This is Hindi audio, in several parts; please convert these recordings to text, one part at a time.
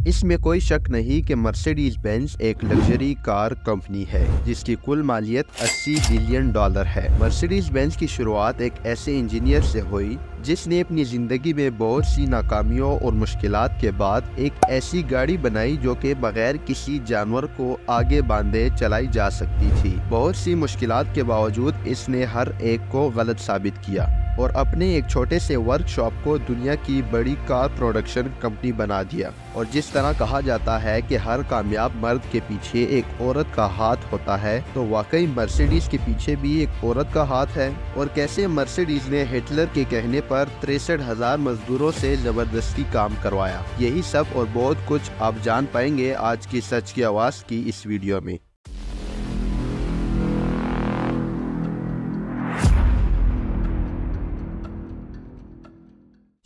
इसमें कोई शक नहीं कि मर्सिडीज बेंज एक लग्जरी कार कंपनी है जिसकी कुल मालियत 80 बिलियन डॉलर है। मर्सिडीज बेंज की शुरुआत एक ऐसे इंजीनियर से हुई जिसने अपनी जिंदगी में बहुत सी नाकामियों और मुश्किलात के बाद एक ऐसी गाड़ी बनाई जो कि बगैर किसी जानवर को आगे बांधे चलाई जा सकती थी। बहुत सी मुश्किलात के बावजूद इसने हर एक को गलत साबित किया और अपने एक छोटे से वर्कशॉप को दुनिया की बड़ी कार प्रोडक्शन कंपनी बना दिया। और जिस तरह कहा जाता है कि हर कामयाब मर्द के पीछे एक औरत का हाथ होता है, तो वाकई मर्सिडीज के पीछे भी एक औरत का हाथ है। और कैसे मर्सिडीज ने हिटलर के कहने पर 63,000 मजदूरों से जबरदस्ती काम करवाया। यही सब और बहुत कुछ आप जान पाएंगे आज की सच की आवाज़ की इस वीडियो में।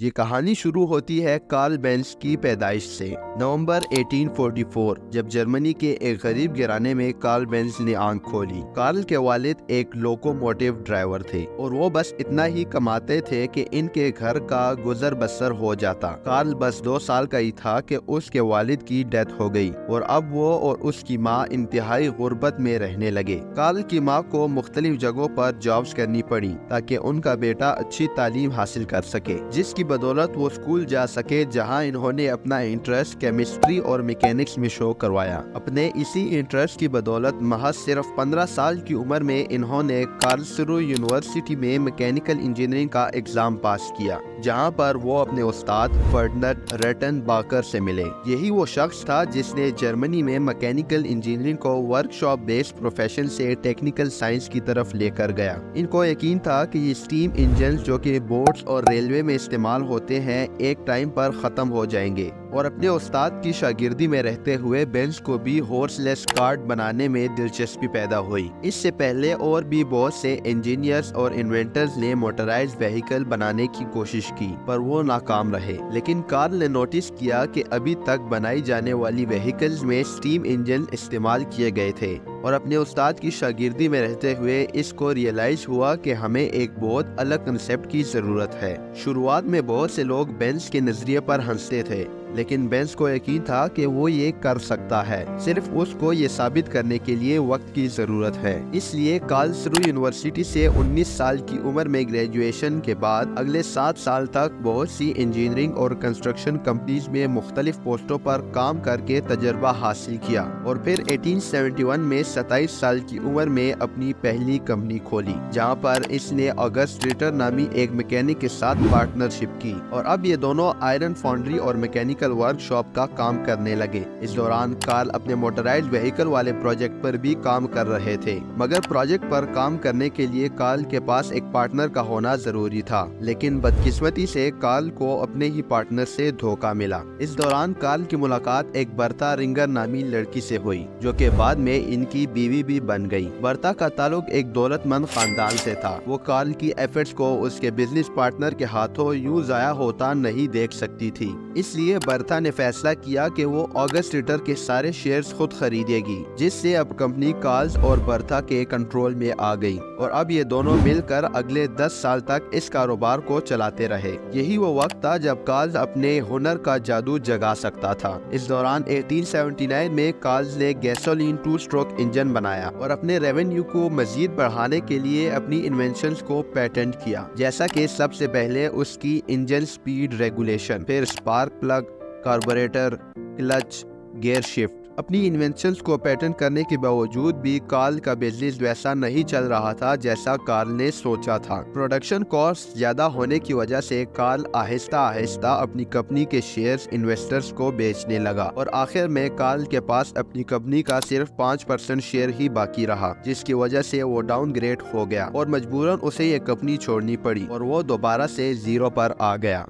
ये कहानी शुरू होती है कार्ल बेंज की पैदाइश से। नवंबर 1844 जब जर्मनी के एक गरीब घराने में कार्ल बेंज ने आंख खोली। कार्ल के वालिद एक लोकोमोटिव ड्राइवर थे और वो बस इतना ही कमाते थे कि इनके घर का गुजर बसर हो जाता। कार्ल बस 2 साल का ही था कि उसके वालिद की डेथ हो गई और अब वो और उसकी माँ इंतहाई गुर्बत में रहने लगे। कार्ल की माँ को मुख्तलिफ जगहों पर जॉब्स करनी पड़ी ताकि उनका बेटा अच्छी तालीम हासिल कर सके, जिसकी बदौलत वो स्कूल जा सके जहां इन्होंने अपना इंटरेस्ट केमिस्ट्री और मैकेनिक्स में शो करवाया। अपने इसी इंटरेस्ट की बदौलत महज सिर्फ 15 साल की उम्र में इन्होंने कार्लसरूहे यूनिवर्सिटी में मैकेनिकल इंजीनियरिंग का एग्जाम पास किया, जहां पर वो अपने उस्ताद फर्डिनेंड रेटनबाकर से मिले। यही वो शख्स था जिसने जर्मनी में मैकेनिकल इंजीनियरिंग को वर्कशॉप बेस्ड प्रोफेशन से टेक्निकल साइंस की तरफ लेकर गया। इनको यकीन था कि ये स्टीम इंजन जो कि बोट्स और रेलवे में इस्तेमाल होते हैं एक टाइम पर खत्म हो जाएंगे। और अपने उस्ताद की शागिर्दी में रहते हुए बेंज को भी हॉर्सलेस कार्ट बनाने में दिलचस्पी पैदा हुई। इससे पहले और भी बहुत से इंजीनियर्स और इन्वेंटर्स ने मोटराइज्ड व्हीकल बनाने की कोशिश की, पर वो नाकाम रहे। लेकिन कार्ल ने नोटिस किया कि अभी तक बनाई जाने वाली व्हीकल्स में स्टीम इंजन इस्तेमाल किए गए थे और अपने उस्ताद की शागिर्दी में रहते हुए इसको रियलाइज हुआ कि हमें एक बहुत अलग कंसेप्ट की जरूरत है। शुरुआत में बहुत से लोग बेंज के नजरिए पर हंसते थे, लेकिन बेंज को यकीन था कि वो ये कर सकता है, सिर्फ उसको ये साबित करने के लिए वक्त की जरूरत है। इसलिए कार्लसरूहे यूनिवर्सिटी से 19 साल की उम्र में ग्रेजुएशन के बाद अगले 7 साल तक बहुत सी इंजीनियरिंग और कंस्ट्रक्शन कंपनीज में मुख्तलिफ पोस्टों पर काम करके तजर्बा हासिल किया और फिर 1871 में 27 साल की उम्र में अपनी पहली कंपनी खोली, जहाँ पर इसने ऑगस्ट रिटर नामी एक मैकेनिक के साथ पार्टनरशिप की। और अब ये दोनों आयरन फाउंड्री और मैकेनिकल वर्कशॉप का काम करने लगे। इस दौरान कार्ल अपने मोटराइज्ड व्हीकल वाले प्रोजेक्ट पर भी काम कर रहे थे, मगर प्रोजेक्ट पर काम करने के लिए कार्ल के पास एक पार्टनर का होना जरूरी था। लेकिन बदकिस्मती से कार्ल को अपने ही पार्टनर से धोखा मिला। इस दौरान कार्ल की मुलाकात एक बर्ता रिंगर नामी लड़की से हुई, जो कि बाद में इनकी बीवी भी बन गई। बर्ता का ताल्लुक एक दौलतमंद खानदान से था। वो कार्ल की एफर्ट्स को उसके बिजनेस पार्टनर के हाथों यूं जाया होता नहीं देख सकती थी। इसलिए बर्ता ने फैसला किया कि वो ऑगस्ट रिटर के सारे शेयर्स खुद खरीदेगी, जिससे अब कंपनी कार्ल और बर्ता के कंट्रोल में आ गई। और अब ये दोनों मिलकर अगले 10 साल तक इस कारोबार को चलाते रहे। यही वो वक्त था जब कार्ल अपने हुनर का जादू जगा सकता था। इस दौरान 1879 में कार्ल ने गैसोलीन 2 स्ट्रोक इंजन बनाया और अपने रेवेन्यू को मजीद बढ़ाने के लिए अपनी इन्वेंशंस को पेटेंट किया, जैसा कि सबसे पहले उसकी इंजन स्पीड रेगुलेशन, फिर spark plug, carburettor, clutch, gear shift. अपनी इन्वेंशंस को पेटेंट करने के बावजूद भी कार्ल का बिजनेस वैसा नहीं चल रहा था जैसा कार्ल ने सोचा था। प्रोडक्शन कॉस्ट ज्यादा होने की वजह से कार्ल आहिस्ता आहिस्ता अपनी कंपनी के शेयर्स इन्वेस्टर्स को बेचने लगा और आखिर में कार्ल के पास अपनी कंपनी का सिर्फ 5% शेयर ही बाकी रहा, जिसकी वजह से वो डाउनग्रेड हो गया और मजबूरन उसे ये कंपनी छोड़नी पड़ी और वो दोबारा से जीरो पर आ गया।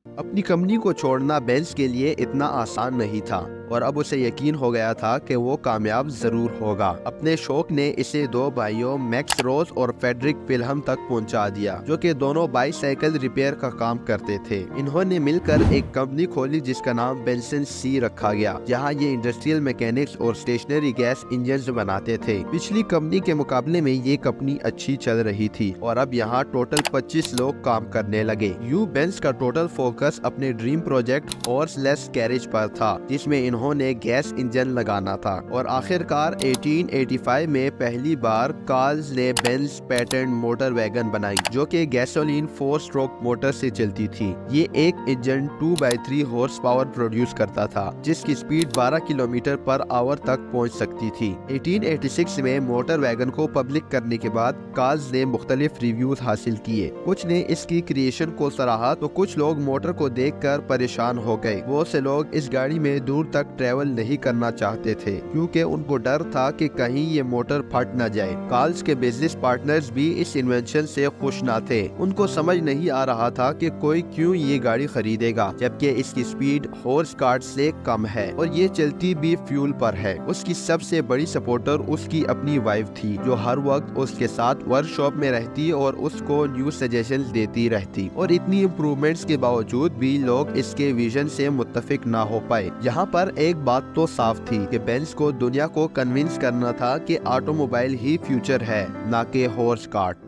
अपनी कंपनी को छोड़ना बेंज के लिए इतना आसान नहीं था। और अब उसे यकीन हो गया था कि वो कामयाब जरूर होगा। अपने शौक ने इसे दो भाइयों मैक्स रोज और फेडरिक विल्हम तक पहुंचा दिया, जो कि दोनों बाईसाइकिल रिपेयर का काम करते थे। इन्होंने मिलकर एक कंपनी खोली जिसका नाम बेंसन सी रखा गया, जहां ये इंडस्ट्रियल मैकेनिक्स और स्टेशनरी गैस इंजन बनाते थे। पिछली कंपनी के मुकाबले में ये कंपनी अच्छी चल रही थी और अब यहाँ टोटल 25 लोग काम करने लगे। बेंज का टोटल फोकस अपने ड्रीम प्रोजेक्ट हॉर्सलेस कैरेज पर था, जिसमें इन्होंने गैस इंजन लगाना था। और आखिरकार 1885 में पहली बार कार्ल्स ने बेंज पैटर्न मोटर वैगन बनाई, जो कि गैसोलीन 4 स्ट्रोक मोटर से चलती थी। ये एक इंजन 2/3 हॉर्स पावर प्रोड्यूस करता था, जिसकी स्पीड 12 किलोमीटर पर आवर तक पहुंच सकती थी। 1886 में मोटर वैगन को पब्लिक करने के बाद कार्ल्स ने मुख्तलिफ रिव्यूज हासिल किए। कुछ ने इसकी क्रिएशन को सराहा तो कुछ लोग मोटर को देखकर परेशान हो गए। बहुत से लोग इस गाड़ी में दूर तक ट्रेवल नहीं करना चाहते थे, क्योंकि उनको डर था कि कहीं ये मोटर फट न जाए। कार्ल्स के बिजनेस पार्टनर्स भी इस इन्वेंशन से खुश न थे। उनको समझ नहीं आ रहा था कि कोई क्यों ये गाड़ी खरीदेगा, जबकि इसकी स्पीड हॉर्स कार्ट से कम है और ये चलती भी फ्यूल पर है। उसकी सबसे बड़ी सपोर्टर उसकी अपनी वाइफ थी, जो हर वक्त उसके साथ वर्कशॉप में रहती और उसको न्यू सजेशंस देती रहती। और इतनी इम्प्रूवमेंट्स के बावजूद भी लोग इसके विजन से मुत्तफिक ना हो पाए। यहाँ पर एक बात तो साफ थी कि बेंज को दुनिया को कन्विंस करना था कि ऑटोमोबाइल ही फ्यूचर है, ना कि हॉर्स कार्ट।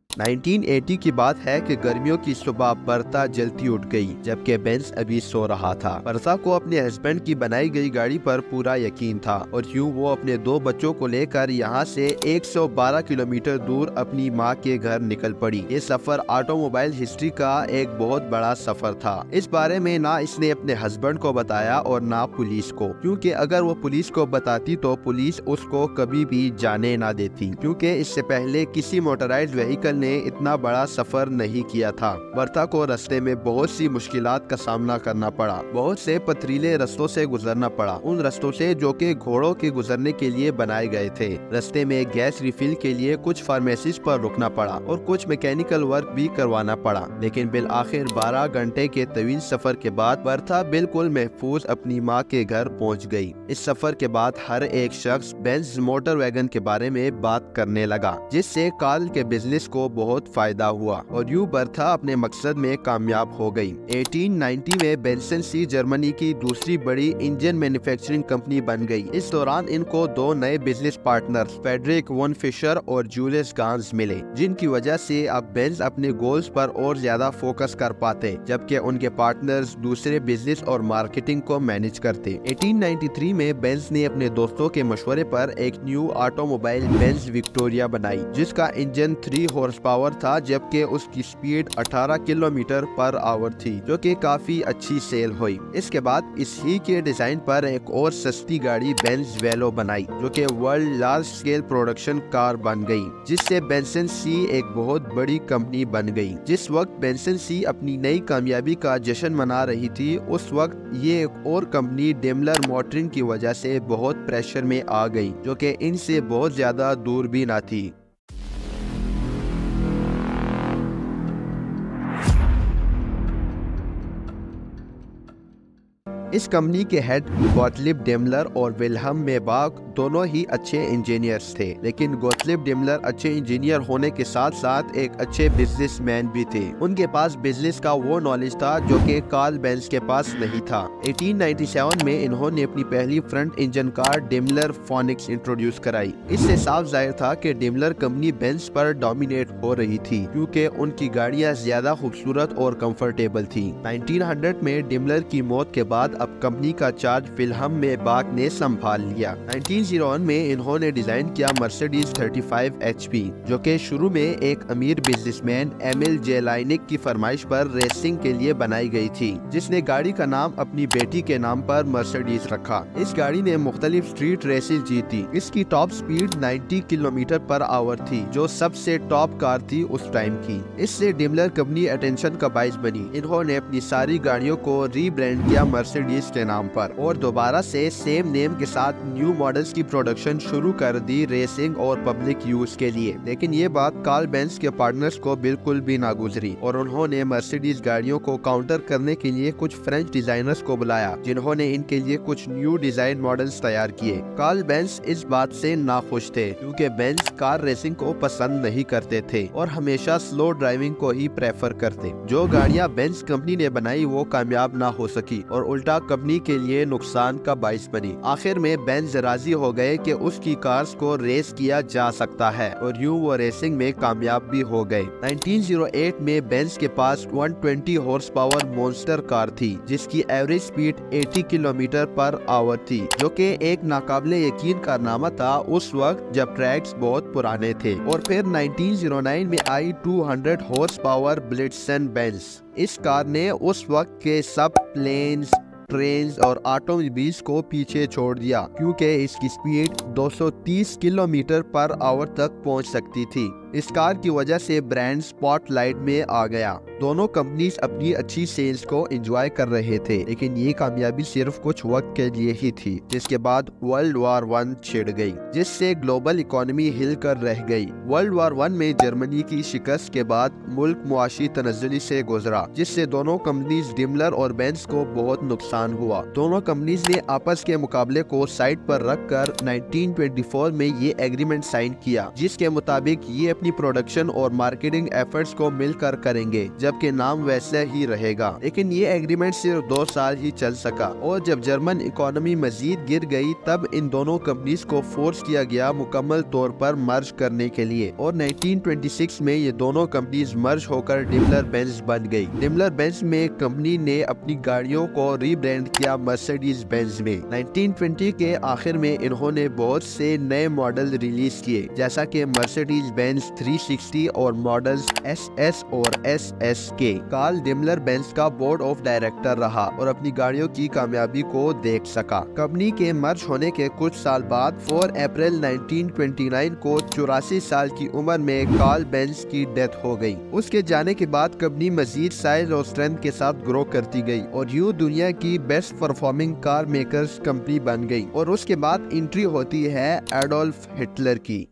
1980 की बात है कि गर्मियों की सुबह बर्ता जल्दी उठ गई, जबकि बेंज अभी सो रहा था। बर्ता को अपने हस्बैंड की बनाई गई गाड़ी पर पूरा यकीन था और यूं वो अपने 2 बच्चों को लेकर यहाँ से 112 किलोमीटर दूर अपनी माँ के घर निकल पड़ी। ये सफर ऑटोमोबाइल हिस्ट्री का एक बहुत बड़ा सफर था। इस बारे में ना इसने अपने हस्बैंड को बताया और ना पुलिस को, क्योंकि अगर वो पुलिस को बताती तो पुलिस उसको कभी भी जाने ना देती, क्योंकि इससे पहले किसी मोटराइज्ड व्हीकल ने इतना बड़ा सफर नहीं किया था। बर्ता को रास्ते में बहुत सी मुश्किलात का सामना करना पड़ा। बहुत से पथरीले रास्तों से गुजरना पड़ा, उन रास्तों से जो कि घोड़ों के गुजरने के लिए बनाए गए थे। रास्ते में गैस रिफिल के लिए कुछ फार्मेसीज पर रुकना पड़ा और कुछ मैकेनिकल वर्क भी करवाना पड़ा। लेकिन बिल आखिर 12 घंटे के तवील सफर के बाद बर्ता बिल्कुल महफूज अपनी माँ के घर पहुँच गयी। इस सफर के बाद हर एक शख्स बेंज मोटर वैगन के बारे में बात करने लगा, जिससे कार्ल के बिजनेस को बहुत फायदा हुआ और यूं बर्ता अपने मकसद में कामयाब हो गई। 1890 में बेंसन सी जर्मनी की दूसरी बड़ी इंजन मैन्युफैक्चरिंग कंपनी बन गई। इस दौरान इनको 2 नए business partners Frederick von Fischer और जूलियस गांज मिले, जिनकी वजह से अब बेंज अपने गोल्स पर और ज्यादा फोकस कर पाते, जबकि उनके पार्टनर्स दूसरे बिजनेस और मार्केटिंग को मैनेज करते। 1893 में बेंज ने अपने दोस्तों के मशवरे पर एक न्यू ऑटोमोबाइल बेंज विक्टोरिया बनाई, जिसका इंजन 3 हॉर्स पावर था, जबकि उसकी स्पीड 18 किलोमीटर पर आवर थी, जो कि काफी अच्छी सेल हुई। इसके बाद इसी के डिजाइन पर एक और सस्ती गाड़ी बेंज वेलो बनाई, जो कि world large scale production car बन गई, जिससे बेंसन सी एक बहुत बड़ी कंपनी बन गई। जिस वक्त बेंसन सी अपनी नई कामयाबी का जश्न मना रही थी, उस वक्त ये एक और कंपनी डेमलर मोटरिंग की वजह से बहुत प्रेशर में आ गई, जो कि इनसे बहुत ज्यादा दूर भी ना थी। इस कंपनी के हेड गोटलिब डेमलर और विल्हम मेबाक दोनों ही अच्छे इंजीनियर्स थे, लेकिन गोटलिब डेमलर अच्छे इंजीनियर होने के साथ साथ एक अच्छे बिजनेसमैन भी थे। उनके पास बिजनेस का वो नॉलेज था जो कि कार्ल बेंज के पास नहीं था। 1897 में इन्होंने अपनी पहली front engine car Daimler phoenix introduce कराई। इससे साफ जाहिर था कि डेमलर कंपनी बेंज पर डोमिनेट हो रही थी, क्योंकि उनकी गाड़ियां ज्यादा खूबसूरत और कंफर्टेबल थी। 1900 में डेमलर की मौत के बाद अब कंपनी का चार्ज विल्हम मेबाक ने संभाल लिया। 1901 में इन्होंने डिजाइन किया मर्सिडीज 35 HP, जो कि शुरू में एक अमीर बिजनेसमैन एमिल जेलाइनिक की फरमाइश पर रेसिंग के लिए बनाई गई थी, जिसने गाड़ी का नाम अपनी बेटी के नाम पर मर्सिडीज रखा। इस गाड़ी ने मुख्तलिफ स्ट्रीट रेसेस जीती। इसकी top speed 90 kilometre per hour थी, जो सबसे टॉप कार थी उस टाइम की। इससे डेमलर कंपनी अटेंशन का बाइस बनी। इन्होंने अपनी सारी गाड़ियों को रीब्रांड किया मर्सिडीज मर्सिडीज के नाम पर और दोबारा से सेम नेम के साथ न्यू मॉडल्स की प्रोडक्शन शुरू कर दी रेसिंग और पब्लिक यूज के लिए। लेकिन ये बात कार्ल बेंज के पार्टनर्स को बिल्कुल भी ना गुजरी और उन्होंने मर्सिडीज गाड़ियों को काउंटर करने के लिए कुछ फ्रेंच डिजाइनर्स को बुलाया, जिन्होंने इनके लिए कुछ न्यू डिजाइन मॉडल्स तैयार किए। कार्ल बेंज इस बात से नाखुश थे क्योंकि बेंज कार रेसिंग को पसंद नहीं करते थे और हमेशा स्लो ड्राइविंग को ही प्रेफर करते। जो गाड़ियां बेंज कंपनी ने बनाई वो कामयाब ना हो सकी और उल्टा कंपनी के लिए नुकसान का बाइस बनी। आखिर में बेंज राजी हो गए कि उसकी कार्स को रेस किया जा सकता है और यूं वो रेसिंग में कामयाब भी हो गए। 1908 में बेंज के पास 120 हॉर्स पावर मॉन्स्टर कार थी जिसकी average speed 80 kilometre per hour थी, जो कि एक नाकाबिले यकीन कारनामा था उस वक्त जब ट्रैक्स बहुत पुराने थे। और फिर 1909 में आई 200 हॉर्स पावर ब्लिट्सन बेंज। इस कार ने उस वक्त के सब प्लेन्स, ट्रेन्स और ऑटोमोबाइल्स को पीछे छोड़ दिया क्योंकि इसकी स्पीड 230 किलोमीटर पर आवर तक पहुंच सकती थी। इस कार की वजह से ब्रांड स्पॉटलाइट में आ गया। दोनों कंपनीज अपनी अच्छी सेल्स को एंजॉय कर रहे थे, लेकिन ये कामयाबी सिर्फ कुछ वक्त के लिए ही थी, जिसके बाद वर्ल्ड वॉर 1 छिड़ गई, जिससे ग्लोबल इकोनॉमी हिल कर रह गई। वर्ल्ड वॉर 1 में जर्मनी की शिकस्त के बाद मुल्क मुआशी तनज़्ज़ुली से गुजरा, जिससे दोनों कंपनीज डिमलर और बेंज को बहुत नुकसान हुआ। दोनों कंपनीज ने आपस के मुकाबले को साइड पर रखकर 1924 में ये एग्रीमेंट साइन किया, जिसके मुताबिक ये अपनी प्रोडक्शन और मार्केटिंग एफर्ट्स को मिलकर करेंगे, जबकि नाम वैसे ही रहेगा। लेकिन ये एग्रीमेंट सिर्फ 2 साल ही चल सका और जब जर्मन इकोनॉमी मजीद गिर गई तब इन दोनों कंपनीज को फोर्स किया गया मुकम्मल तौर पर मर्ज करने के लिए और 1926 में ये दोनों कंपनीज मर्ज होकर डिमलर बेंज बन गई। डिमलर बेंज में कंपनी ने अपनी गाड़ियों को रीब्रांड किया मर्सिडीज बेंज में। 1920 के आखिर में इन्होंने बहुत से नए मॉडल रिलीज किए, जैसा कि मर्सिडीज बेंज 360 और मॉडल्स SS और SS के। कार्ल डेमलर बेंज का बोर्ड ऑफ डायरेक्टर रहा और अपनी गाड़ियों की कामयाबी को देख सका। कंपनी के मर्ज होने के कुछ साल बाद 4 अप्रैल 1929 को 84 साल की उम्र में कार्ल बेंज की डेथ हो गई। उसके जाने के बाद कंपनी मजीद साइज और स्ट्रेंथ के साथ ग्रो करती गई और यूं दुनिया की best performing car makers company बन गई। और उसके बाद एंट्री होती है एडोल्फ हिटलर की।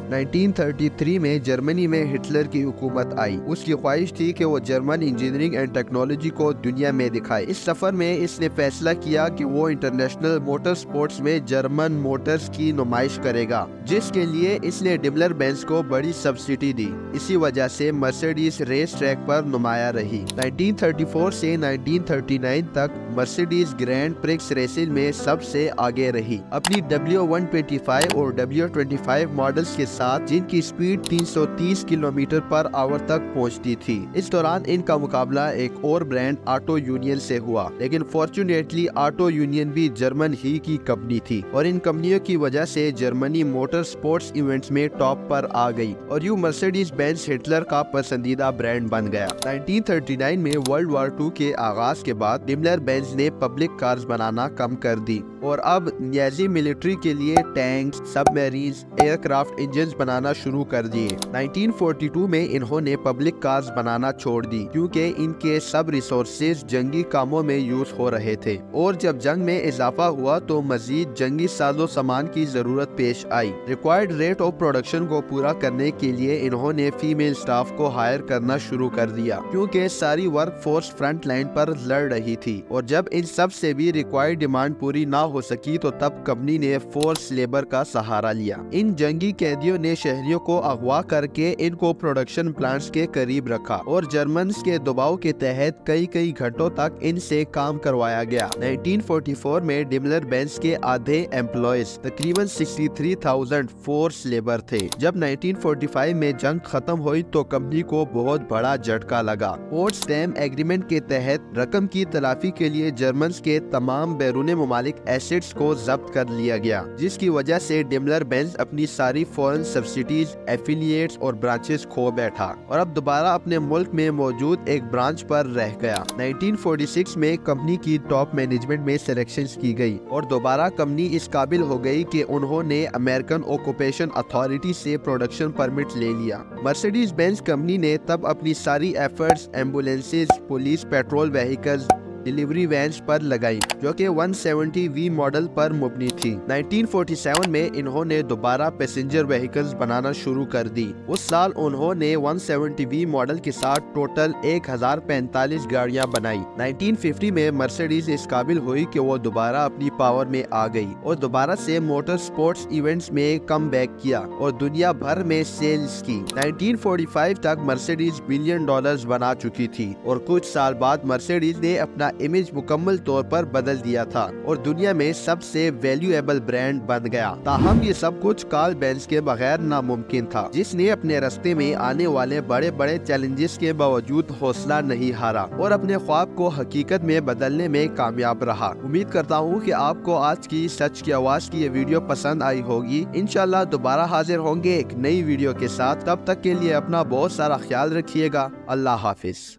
1933 में जर्मनी में हिटलर की हुकूमत आई। उसकी ख्वाहिश थी कि वो जर्मन इंजीनियरिंग एंड टेक्नोलॉजी को दुनिया में दिखाए। इस सफर में इसने फैसला किया कि वो इंटरनेशनल मोटर स्पोर्ट्स में जर्मन मोटर्स की नुमाइश करेगा, जिसके लिए इसने डेमलर बेंज को बड़ी सब्सिडी दी। इसी वजह से मर्सिडीज रेस ट्रैक पर नुमाया रही। 1934 से 1939 तक मर्सिडीज ग्रैंड प्रिक्स रेसिंग में सबसे आगे रही। अपनी W125 और W25 मॉडल्स के साथ, जिनकी स्पीड 330 किलोमीटर पर आवर तक पहुंचती थी। इस दौरान इनका मुकाबला एक और ब्रांड ऑटो यूनियन से हुआ, लेकिन फॉर्चुनेटली ऑटो यूनियन भी जर्मन ही की कंपनी थी और इन कंपनियों की वजह से जर्मनी मोटर स्पोर्ट्स इवेंट्स में टॉप पर आ गई और यूं मर्सिडीज बेंज हिटलर का पसंदीदा ब्रांड बन गया। 1939 में वर्ल्ड वॉर 2 के आगाज के बाद डेमलर बेंज ने पब्लिक कार्स बनाना कम कर दी और अब नाजी मिलिट्री के लिए टैंक्स, सबमरीन्स, एयरक्राफ्ट इंजन्स बनाना शुरू कर दिए। 1942 में इन्होंने पब्लिक कार्स बनाना छोड़ दी क्योंकि इनके सब रिसोर्सेज जंगी कामों में यूज हो रहे थे और जब जंग में इजाफा हुआ तो मजीद जंगी साजो सामान की जरूरत पेश आई। रिक्वायर्ड रेट ऑफ प्रोडक्शन को पूरा करने के लिए इन्होंने फीमेल स्टाफ को हायर करना शुरू कर दिया क्योंकि सारी वर्क फोर्स फ्रंट लाइन पर लड़ रही थी और जब इन सब से भी रिक्वायर्ड डिमांड पूरी ना हो सकी तो तब कंपनी ने फोर्स लेबर का सहारा लिया। इन जंगी कैदियों ने शहरियों को अगवा करके इनको प्रोडक्शन प्लांट्स के करीब रखा और जर्मन्स के दबाव के तहत कई घंटों तक इनसे काम करवाया गया। 1944 में डेमलर बेंज के आधे एम्प्लॉयज तकरीबन 63,000 फोर्स लेबर थे। जब 1945 में जंग खत्म हुई तो कंपनी को बहुत बड़ा झटका लगा। पोट्सडैम एग्रीमेंट के तहत रकम की तलाफी के लिए लिए जर्मन्स के तमाम बैरून ममालिक एसेट्स को जब्त कर लिया गया, जिसकी वजह से डेमलर बेंज अपनी सारी फॉरेन सब्सिडीज, एफिलिएट्स और ब्रांचेस खो बैठा और अब दोबारा अपने मुल्क में मौजूद एक ब्रांच पर रह गया। 1946 में कंपनी की टॉप मैनेजमेंट में सिलेक्शंस की गई और दोबारा कंपनी इस काबिल हो गई कि उन्होंने अमेरिकन ऑक्यूपेशन अथॉरिटी से प्रोडक्शन परमिट ले लिया। मर्सिडीज बेंज कंपनी ने तब अपनी सारी efforts ambulances, police petrol vehicles, delivery vans पर लगाई, जो कि 170V मॉडल पर मुबनी थी। 1947 में इन्होंने दोबारा पैसेंजर व्हीकल्स बनाना शुरू कर दी। उस साल उन्होंने 170V मॉडल के साथ टोटल 1045 गाड़ियां बनाई। 1950 में मर्सिडीज इस काबिल हुई कि वो दोबारा अपनी पावर में आ गई और दोबारा से मोटर स्पोर्ट्स इवेंट्स में कम बैक किया और दुनिया भर में सेल्स की। 1945 तक मर्सिडीज $1 बिलियन बना चुकी थी और कुछ साल बाद मर्सिडीज ने अपना इमेज मुकम्मल तौर पर बदल दिया था और दुनिया में सबसे वैल्यूएबल ब्रांड बन गया। ताहम ये सब कुछ कार्ल बेंज के बगैर नामुमकिन था, जिसने अपने रास्ते में आने वाले बड़े बड़े चैलेंजेस के बावजूद हौसला नहीं हारा और अपने ख्वाब को हकीकत में बदलने में कामयाब रहा। उम्मीद करता हूँ कि आपको आज की सच की आवाज की ये वीडियो पसंद आई होगी। इंशाल्लाह दोबारा हाजिर होंगे एक नई वीडियो के साथ। तब तक के लिए अपना बहुत सारा ख्याल रखिएगा। अल्लाह हाफिज।